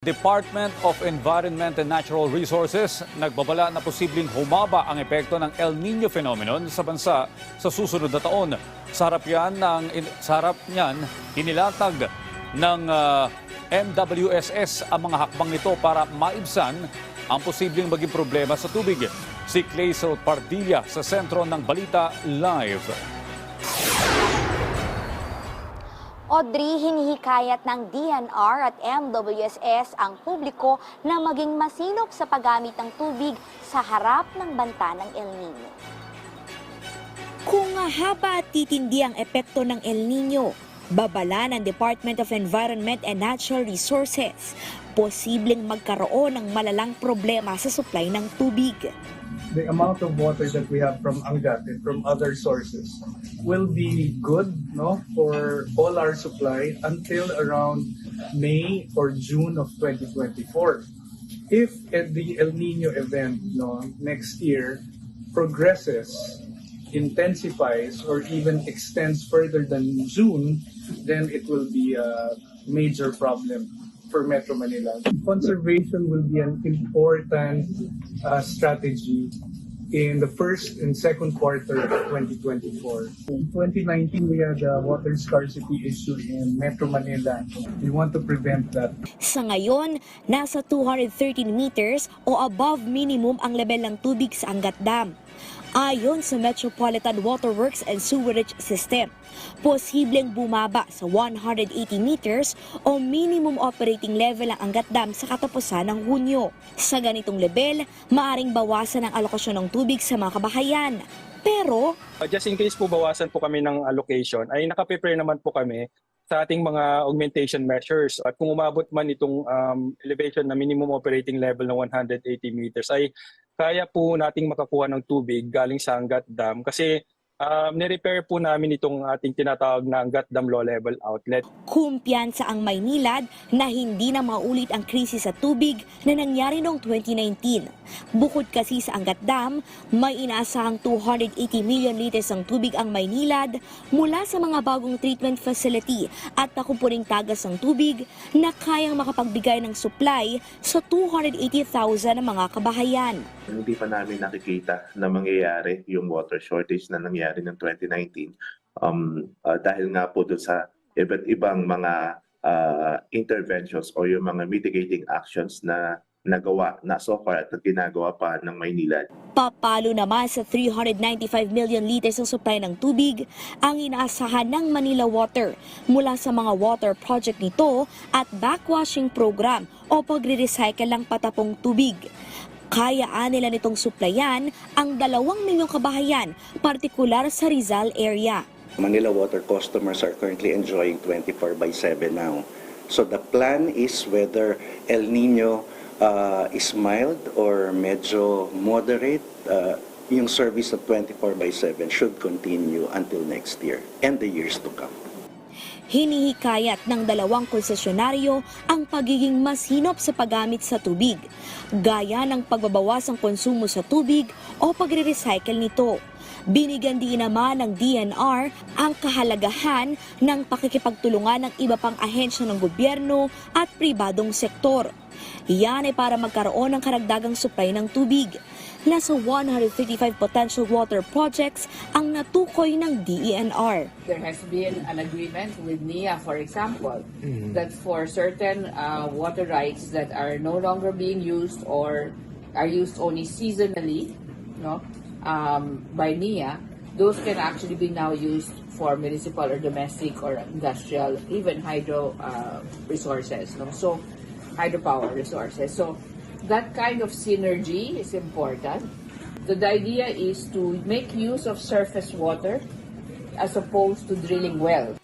Department of Environment and Natural Resources nagbabala na posibleng humaba ang epekto ng El Nino phenomenon sa bansa sa susunod na taon. Sa harap niyan, inilatag ng MWSS ang mga hakbang nito para maibsan ang posibleng maging problema sa tubig. Si Clazel Pardilla sa sentro ng Balita Live. Audrey, hinihikayat ng DNR at MWSS ang publiko na maging masinop sa paggamit ng tubig sa harap ng banta ng El Nino. Kung haba at titindi ang epekto ng El Nino, babala ng Department of Environment and Natural Resources, posibleng magkaroon ng malalang problema sa supply ng tubig. The amount of water that we have from Angat and from other sources will be good, no, for all our supply until around May or June of 2024. If the El Nino event, no, next year progresses, intensifies, or even extends further than June, then it will be a major problem for Metro Manila. Conservation will be an important strategy in the first and second quarter of 2024. In 2019, we had a water scarcity issue in Metro Manila. We want to prevent that. Sa ngayon, nasa 213 meters o above minimum ang level ng tubig sa Angat Dam. Ayon sa Metropolitan Waterworks and Sewerage System, posibleng bumaba sa 180 meters o minimum operating level ang Angat Dam sa katapusan ng Hunyo. Sa ganitong level, maaring bawasan ang alokasyon ng tubig sa mga kabahayan. Pero, just in case po bawasan po kami ng allocation, ay nakaprepare naman po kami sa ating mga augmentation measures. At kung umabot man itong elevation na minimum operating level ng 180 meters, ay kaya po nating makakuha ng tubig galing sa Angat Dam kasi nirepair po namin itong ating tinatawag na Angat Dam Low Level Outlet. kumpiyansa ang Maynilad na hindi na maulit ang krisis sa tubig na nangyari noong 2019. Bukod kasi sa Angat Dam, may inaasahang 280 million liters ng tubig ang Maynilad mula sa mga bagong treatment facility at nakupuring tagas ng tubig na kayang makapagbigay ng supply sa 280,000 mga kabahayan. Hindi pa namin nakikita na mangyayari yung water shortage na nangyari ng 2019 dahil nga po doon sa iba't ibang mga interventions o yung mga mitigating actions na nagawa na so far at ginagawa pa ng Maynilad. Papalo naman sa 395 million liters ng supply ng tubig ang inaasahan ng Manila Water mula sa mga water project nito at backwashing program o pagre-recycle ng patapong tubig. Kayaan nila nitong suplayan ang 2 milyong kabahayan, partikular sa Rizal area. Manila Water customers are currently enjoying 24/7 now. So the plan is whether El Nino is mild or medyo moderate, yung service of 24/7 should continue until next year and the years to come. Hinihikayat ng 2 konsesyonaryo ang pagiging masinop sa paggamit sa tubig, gaya ng pagbabawas ng konsumo sa tubig o pagre-recycle nito. Binigyan din naman ng DNR ang kahalagahan ng pakikipagtulungan ng iba pang ahensya ng gobyerno at pribadong sektor. Yan ay para magkaroon ng karagdagang supply ng tubig. Nasa 155 potential water projects ang natukoy ng DENR. There has been an agreement with NIA, for example, that for certain water rights that are no longer being used or are used only seasonally, no, by NIA, those can actually be now used for municipal or domestic or industrial, even hydro resources. No? So, hydropower resources. So, that kind of synergy is important. The idea is to make use of surface water as opposed to drilling wells.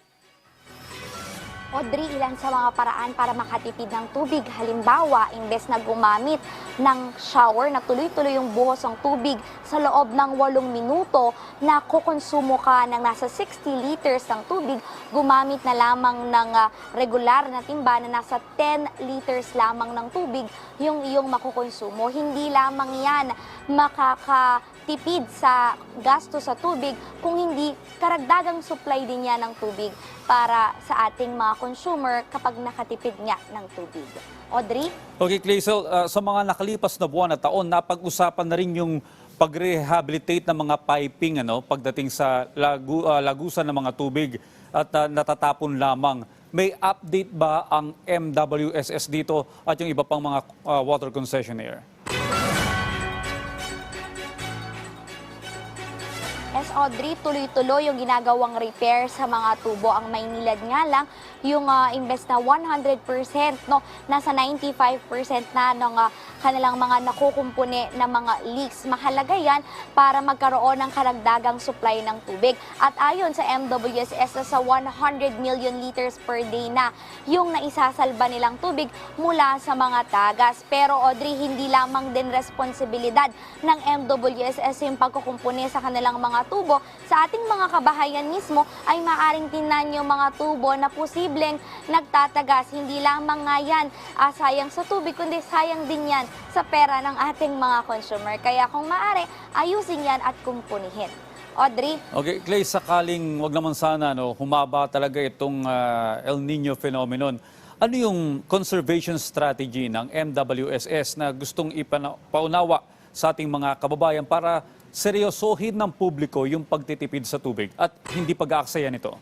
Audrey, ilan sa mga paraan para makatipid ng tubig? Halimbawa, imbes na gumamit ng shower na tuloy-tuloy yung buhos ng tubig sa loob ng 8 minuto na kukonsumo ka ng nasa 60 liters ng tubig, gumamit na lamang ng regular na timba na nasa 10 liters lamang ng tubig yung iyong makukonsumo. Hindi lamang yan makakatipid sa gasto sa tubig kung hindi karagdagang supply din yan ng tubig para sa ating mga consumer kapag nakatipid nga ng tubig. Audrey? Okay, Clazel, sa mga nakalipas na buwan at taon, napag-usapan na rin yung pag-rehabilitate ng mga piping pagdating sa lagusan ng mga tubig at natatapon lamang. May update ba ang MWSS dito at yung iba pang mga water concessionaire? Yes, Audrey, tuloy-tuloy yung ginagawang repair sa mga tubo. Ang Maynilad nga lang, yung imbes na 100%, nasa 95% na ng kanilang mga nakukumpuni na mga leaks. Mahalaga yan para magkaroon ng karagdagang supply ng tubig. At ayon sa MWSS, sa 100 million liters per day na yung naisasalba nilang tubig mula sa mga tagas. Pero Audrey, hindi lamang din responsibilidad ng MWSS yung pagkukumpuni sa kanilang mga tubo. Sa ating mga kabahayan mismo ay maaring tingnan yung mga tubo na posibleng nagtatagas. Hindi lamang nga yan sayang sa tubig, kundi sayang din yan sa pera ng ating mga consumer. Kaya kung maaari, ayusin yan at kumpunihin. Audrey? Okay, Clay, sakaling wag naman sana humaba talaga itong El Nino phenomenon. Ano yung conservation strategy ng MWSS na gustong ipaunawa sa ating mga kababayan para seryosohin ng publiko yung pagtitipid sa tubig at hindi pag-aaksaya nito?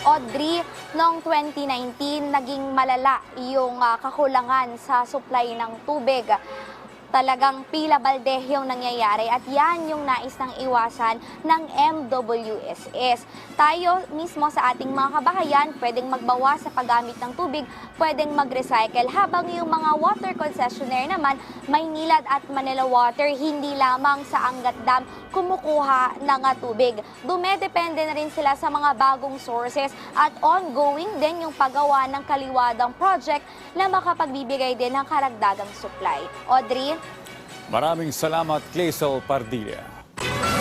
Audrey, noong 2019, naging malala yung kakulangan sa supply ng tubig. Talagang pila balde yung nangyayari at yan yung nais ng iwasan ng MWSS. Tayo mismo sa ating mga kabahayan, pwedeng magbawas sa paggamit ng tubig, pwedeng mag-recycle, habang yung mga water concessionaire naman, Maynilad at Manila Water, hindi lamang sa Angat Dam kumukuha ng tubig. Dumedepende na rin sila sa mga bagong sources at ongoing din yung paggawa ng kaliwadang project na makapagbibigay din ng karagdagang supply. Audrey? Maraming salamat, Clazel Pardilla.